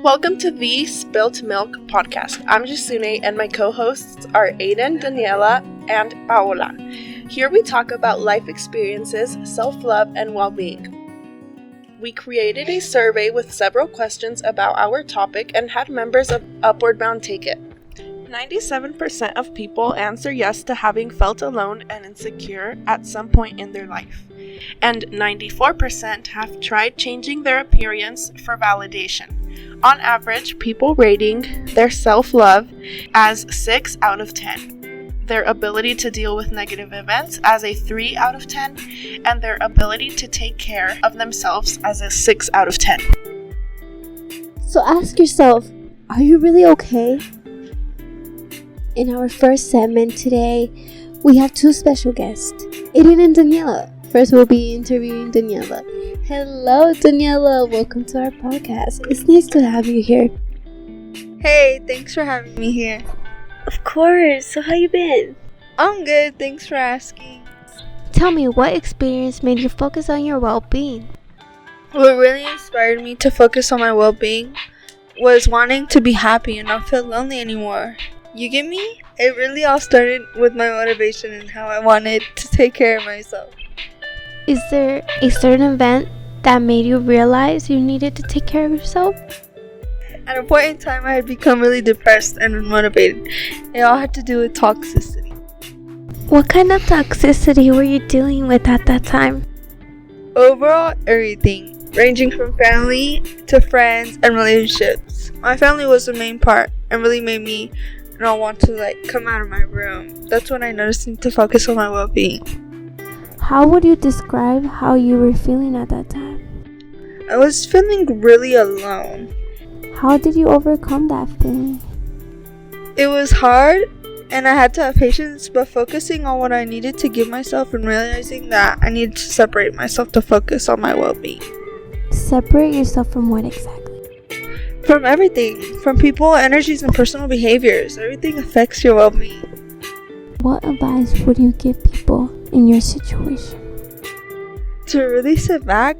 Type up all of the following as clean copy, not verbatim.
Welcome to the Spilt Milk podcast. I'm Jasune and my co-hosts are Aiden, Daniela, and Paola. Here we talk about life experiences, self-love, and well-being. We created a survey with several questions about our topic and had members of Upward Bound take it. 97% of people answer yes to having felt alone and insecure at some point in their life. And 94% have tried changing their appearance for validation. On average, people rating their self-love as 6 out of 10, their ability to deal with negative events as a 3 out of 10, and their ability to take care of themselves as a 6 out of 10. So ask yourself, are you really okay? In our first segment today, we have two special guests, Aiden and Daniela. First, we'll be interviewing Daniela. Hello, Daniela. Welcome to our podcast. It's nice to have you here. Hey, thanks for having me here. Of course. So how you been? I'm good. Thanks for asking. Tell me, what experience made you focus on your well-being? What really inspired me to focus on my well-being was wanting to be happy and not feel lonely anymore. You get me? It really all started with my motivation and how I wanted to take care of myself. Is there a certain event that made you realize you needed to take care of yourself? At a point in time, I had become really depressed and unmotivated. It all had to do with toxicity. What kind of toxicity were you dealing with at that time? Overall, everything, ranging from family to friends and relationships. My family was the main part and really made me not want to come out of my room. That's when I noticed I need to focus on my well-being. How would you describe how you were feeling at that time? I was feeling really alone. How did you overcome that feeling? It was hard and I had to have patience, but focusing on what I needed to give myself and realizing that I needed to separate myself to focus on my well-being. Separate yourself from what exactly? From everything. From people, energies, and personal behaviors. Everything affects your well-being. What advice would you give people in your situation? To really sit back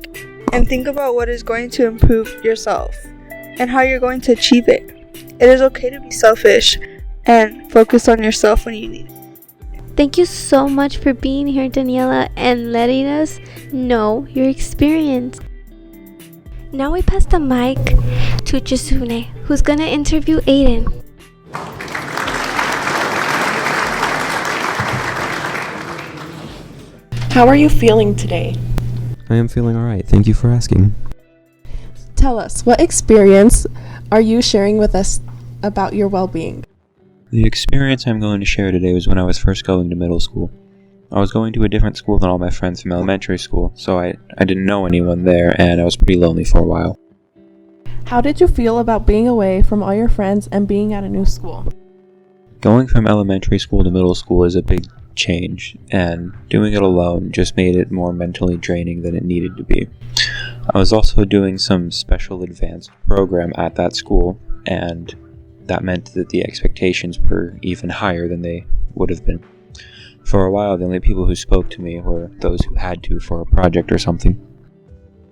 and think about what is going to improve yourself and how you're going to achieve it. It is okay to be selfish and focus on yourself when you need it. Thank you so much for being here, Daniela, and letting us know your experience. Now we pass the mic to Jasune, who's gonna interview Aiden. How are you feeling today? I am feeling alright. Thank you for asking. Tell us, what experience are you sharing with us about your well-being? The experience I'm going to share today was when I was first going to middle school. I was going to a different school than all my friends from elementary school, so I didn't know anyone there, and I was pretty lonely for a while. How did you feel about being away from all your friends and being at a new school? Going from elementary school to middle school is a big change, and doing it alone just made it more mentally draining than it needed to be. I was also doing some special advanced program at that school, and that meant that the expectations were even higher than they would have been. For a while, the only people who spoke to me were those who had to for a project or something.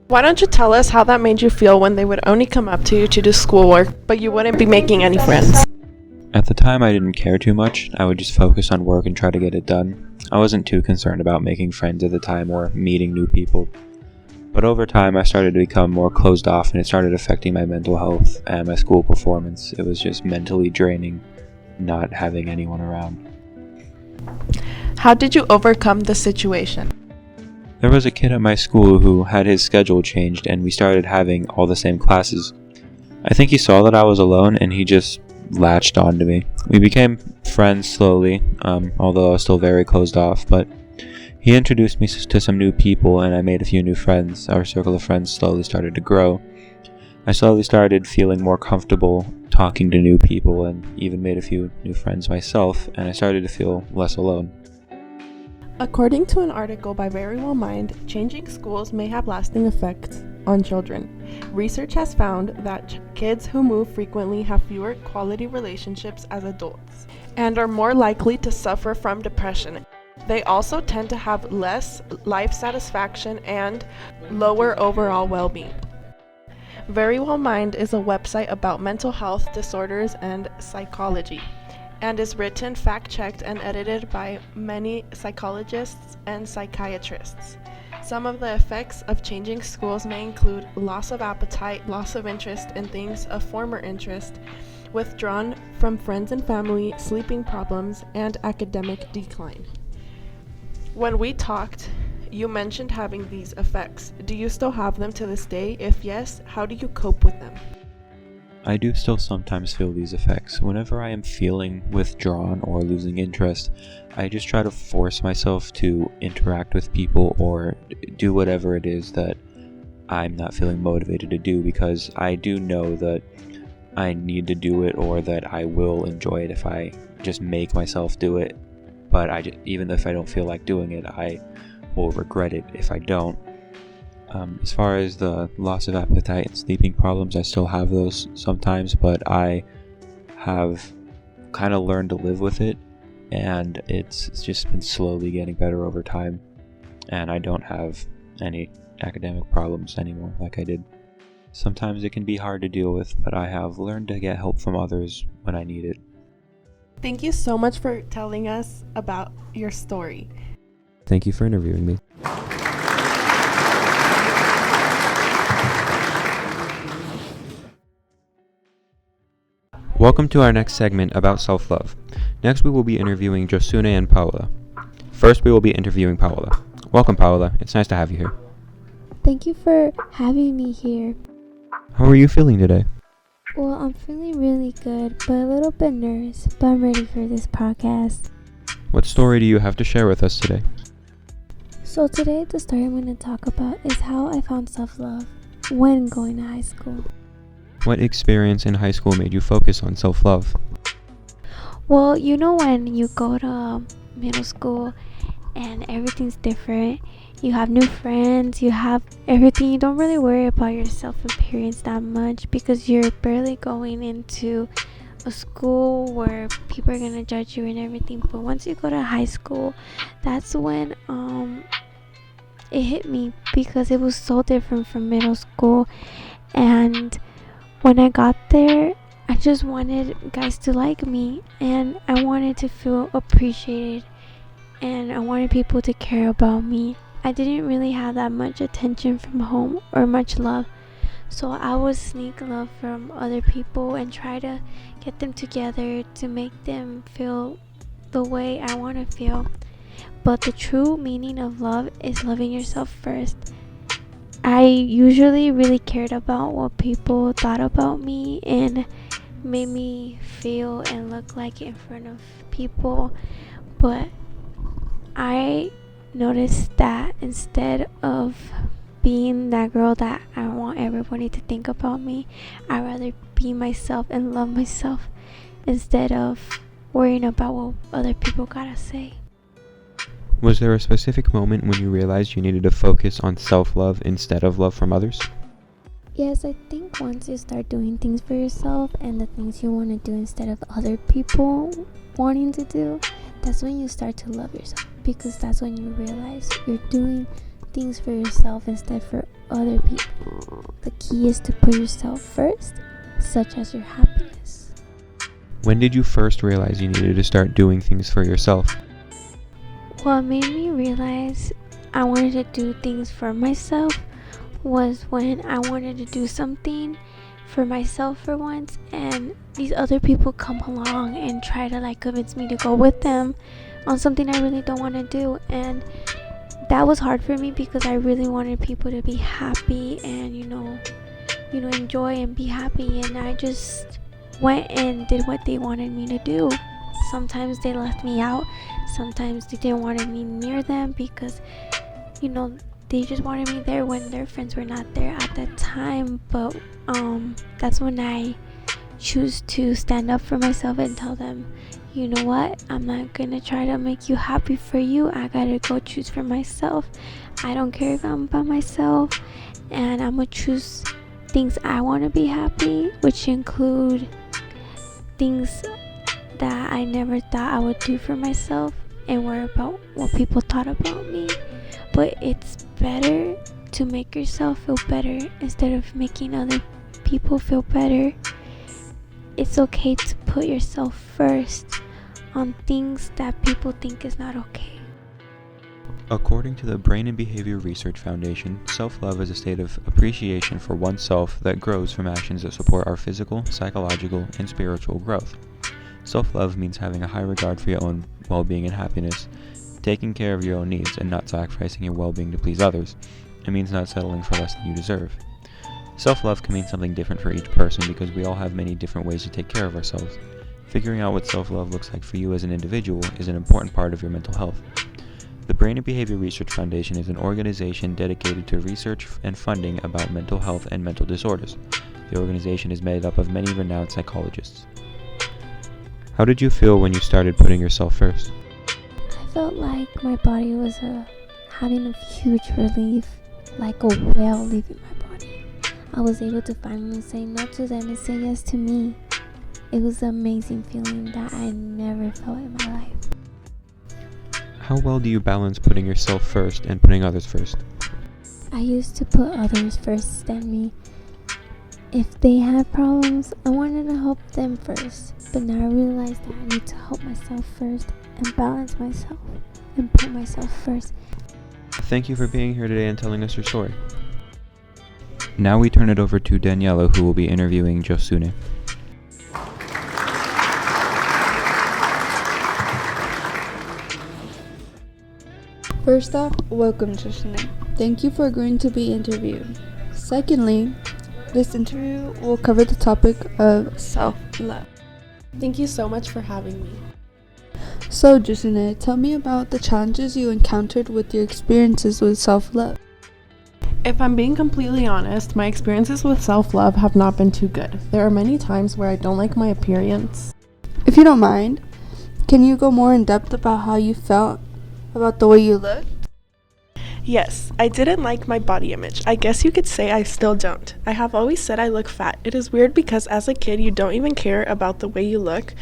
Why don't you tell us how that made you feel when they would only come up to you to do schoolwork, but you wouldn't be making any friends? At the time, I didn't care too much. I would just focus on work and try to get it done. I wasn't too concerned about making friends at the time or meeting new people. But over time, I started to become more closed off, and it started affecting my mental health and my school performance. It was just mentally draining not having anyone around. How did you overcome the situation? There was a kid at my school who had his schedule changed, and we started having all the same classes. I think he saw that I was alone, and he just latched onto me. We became friends slowly, although I was still very closed off, but he introduced me to some new people, and I made a few new friends. Our circle of friends slowly started to grow. I slowly started feeling more comfortable talking to new people, and even made a few new friends myself, and I started to feel less alone. According to an article by Very Well Mind, changing schools may have lasting effects on children. Research has found that kids who move frequently have fewer quality relationships as adults and are more likely to suffer from depression. They also tend to have less life satisfaction and lower overall well-being. Very Well Mind is a website about mental health disorders and psychology, and is written, fact-checked, and edited by many psychologists and psychiatrists. Some of the effects of changing schools may include loss of appetite, loss of interest in things of former interest, withdrawn from friends and family, sleeping problems, and academic decline. When we talked, you mentioned having these effects. Do you still have them to this day? If yes, how do you cope with them? I do still sometimes feel these effects. Whenever I am feeling withdrawn or losing interest, I just try to force myself to interact with people or do whatever it is that I'm not feeling motivated to do, because I do know that I need to do it, or that I will enjoy it if I just make myself do it. But even if I don't feel like doing it, I will regret it if I don't. As far as the loss of appetite and sleeping problems, I still have those sometimes, but I have kind of learned to live with it, and it's just been slowly getting better over time, and I don't have any academic problems anymore like I did. Sometimes it can be hard to deal with, but I have learned to get help from others when I need it. Thank you so much for telling us about your story. Thank you for interviewing me. Welcome to our next segment about self-love. Next we will be interviewing Josune and Paola. First we will be interviewing Paola. Welcome, Paola. It's nice to have you here. Thank you for having me here. How are you feeling today? Well, I'm feeling really good, but a little bit nervous, but I'm ready for this podcast. What story do you have to share with us today? So today, the story I'm going to talk about is how I found self-love when going to high school. What experience in high school made you focus on self-love? Well, you know when you go to middle school and everything's different, you have new friends, you have everything, you don't really worry about your self-appearance that much because you're barely going into a school where people are going to judge you and everything. But once you go to high school, that's when it hit me, because it was so different from middle school. And when I got there, I just wanted guys to like me, and I wanted to feel appreciated, and I wanted people to care about me. I didn't really have that much attention from home or much love, so I would sneak love from other people and try to get them together to make them feel the way I want to feel. But the true meaning of love is loving yourself first. I usually really cared about what people thought about me and made me feel and look like in front of people, but I noticed that instead of being that girl that I want everybody to think about me, I'd rather be myself and love myself instead of worrying about what other people gotta say. Was there a specific moment when you realized you needed to focus on self-love instead of love from others? Yes, I think once you start doing things for yourself and the things you want to do instead of other people wanting to do, that's when you start to love yourself, because that's when you realize you're doing things for yourself instead for other people. The key is to put yourself first, such as your happiness. When did you first realize you needed to start doing things for yourself? What made me realize I wanted to do things for myself was when I wanted to do something for myself for once, and these other people come along and try to convince me to go with them on something I really don't want to do. And that was hard for me because I really wanted people to be happy and enjoy and be happy, and I just went and did what they wanted me to do. Sometimes they left me out, sometimes they didn't want me near them because they just wanted me there when their friends were not there at that time. But that's when I choose to stand up for myself and tell them, you know what, I'm not gonna try to make you happy for you. I gotta go choose for myself. I don't care if I'm by myself, and I'm gonna choose things I want to be happy, which include things that I never thought I would do for myself and worry about what people thought about me. But it's better to make yourself feel better instead of making other people feel better. It's okay to put yourself first on things that people think is not okay. According to the Brain and Behavior Research Foundation, self-love is a state of appreciation for oneself that grows from actions that support our physical, psychological, and spiritual growth. Self-love means having a high regard for your own well-being and happiness, taking care of your own needs and not sacrificing your well-being to please others. It means not settling for less than you deserve. Self-love can mean something different for each person because we all have many different ways to take care of ourselves. Figuring out what self-love looks like for you as an individual is an important part of your mental health. The Brain and Behavior Research Foundation is an organization dedicated to research and funding about mental health and mental disorders. The organization is made up of many renowned psychologists. How did you feel when you started putting yourself first? I felt like my body was having a huge relief, like a whale leaving my body. I was able to finally say no to them and say yes to me. It was an amazing feeling that I never felt in my life. How well do you balance putting yourself first and putting others first? I used to put others first than me. If they had problems, I wanted to help them first. But now I realize that I need to help myself first and balance myself and put myself first. Thank you for being here today and telling us your story. Now we turn it over to Daniela, who will be interviewing Josune. First off, welcome, Josune. Thank you for agreeing to be interviewed. Secondly, this interview will cover the topic of self-love. Thank you so much for having me. So, Josune, tell me about the challenges you encountered with your experiences with self-love. If I'm being completely honest, my experiences with self-love have not been too good. There are many times where I don't like my appearance. If you don't mind, can you go more in depth about how you felt about the way you looked? Yes, I didn't like my body image. I guess you could say I still don't. I have always said I look fat. It is weird because as a kid you don't even care about the way you look.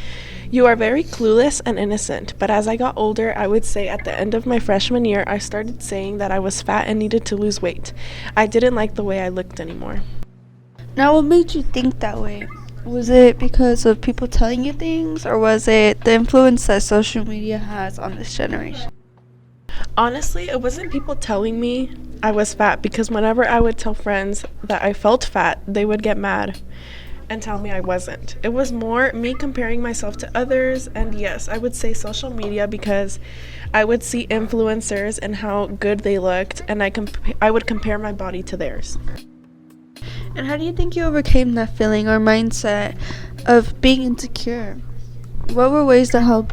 You are very clueless and innocent, but as I got older, I would say at the end of my freshman year, I started saying that I was fat and needed to lose weight. I didn't like the way I looked anymore. Now, what made you think that way? Was it because of people telling you things, or was it the influence that social media has on this generation? Honestly, it wasn't people telling me I was fat, because whenever I would tell friends that I felt fat, they would get mad and tell me I wasn't. It was more me comparing myself to others, and yes, I would say social media because I would see influencers and how good they looked, and I would compare my body to theirs. And how do you think you overcame that feeling or mindset of being insecure? What were ways to help?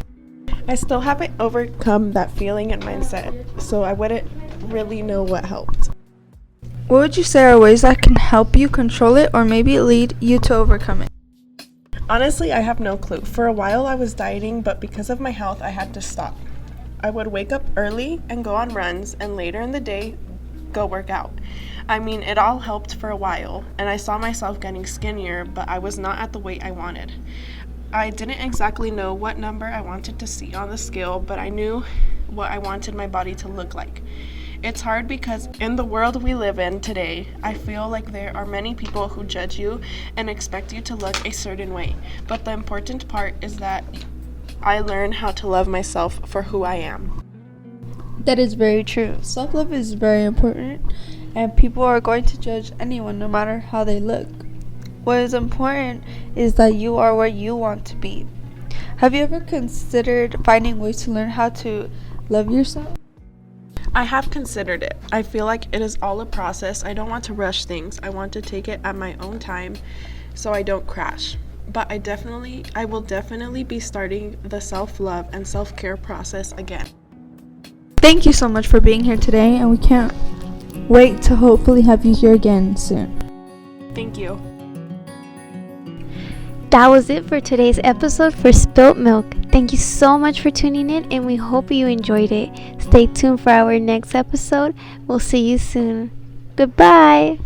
I still haven't overcome that feeling and mindset, so I wouldn't really know what helped. What would you say are ways that can help you control it or maybe lead you to overcome it? Honestly, I have no clue. For a while I was dieting, but because of my health, I had to stop. I would wake up early and go on runs, and later in the day, go work out. I mean, it all helped for a while, and I saw myself getting skinnier, but I was not at the weight I wanted. I didn't exactly know what number I wanted to see on the scale, but I knew what I wanted my body to look like. It's hard because in the world we live in today, I feel like there are many people who judge you and expect you to look a certain way. But the important part is that I learned how to love myself for who I am. That is very true. Self-love is very important, and people are going to judge anyone no matter how they look. What is important is that you are where you want to be. Have you ever considered finding ways to learn how to love yourself? I have considered it. I feel like it is all a process. I don't want to rush things. I want to take it at my own time so I don't crash. But I will definitely be starting the self-love and self-care process again. Thank you so much for being here today, and we can't wait to hopefully have you here again soon. Thank you. That was it for today's episode for Spilt Milk. Thank you so much for tuning in, and we hope you enjoyed it. Stay tuned for our next episode. We'll see you soon. Goodbye.